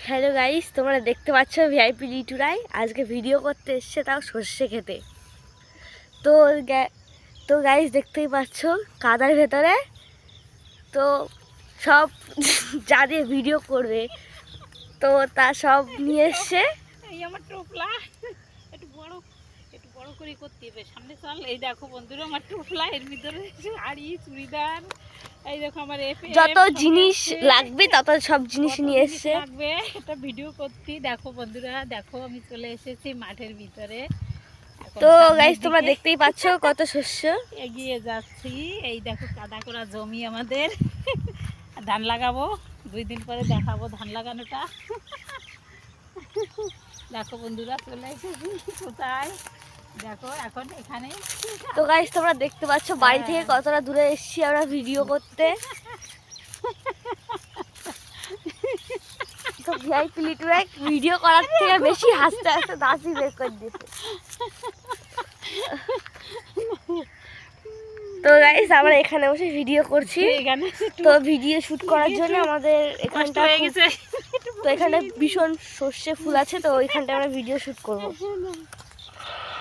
Hello guys, তোমরা দেখতে পাচ্ছ ভিআইপি লিটুরাই আজকে ভিডিও করতে এসছে, তাও সর্ষে খেতে। তো তো গাইস দেখতেই পাচ্ছ কাদার ভেতরে তো সব যা দিয়ে ভিডিও করবে তো তা সব নিয়ে এসছে। এই আমার টোপলা একটু বড় করে করতে হবে। সামনে চল, এই দেখো বন্ধুরা আমার টোপলা, এর ভিতরে শাড়ি চুড়িদার, এই দেখো আমার যত জিনিস লাগবে তত সব জিনিস নিয়ে এসছে লাগবে এটা ভিডিও করতে। দেখো বন্ধুরা, দেখো আমি চলে এসেছি মাঠের ভিতরে। তো গাইস তোমরা দেখতেই পাচ্ছ কত শস্য এগিয়ে যাচ্ছি। এই দেখো কাদা করা জমি আমাদের, ধান লাগাবো 2 দিন পরে, দেখাবো ধান লাগানোটা। দেখো বন্ধুরা চলে এসেছি কোথায়, দেখো এখন এখানে। তো গাইস তোমরা দেখতে পাচ্ছ বাড়ি থেকে কতটা দূরে এসেছি আমরা ভিডিও করতে। তো ভিআইপি লিটুরাই ভিডিও করার থেকে বেশি হাসতে হাসতে দাঁতই বের করে দিতে। তো গাইস আমরা এখানে বসে ভিডিও করছি। তো ভিডিও শুট করার জন্য আমাদের এখানটা হয়ে গেছে। তো এখানে ভীষণ সর্ষে ফুল আছে, তো ওইখানটা আমরা ভিডিও শুট করব।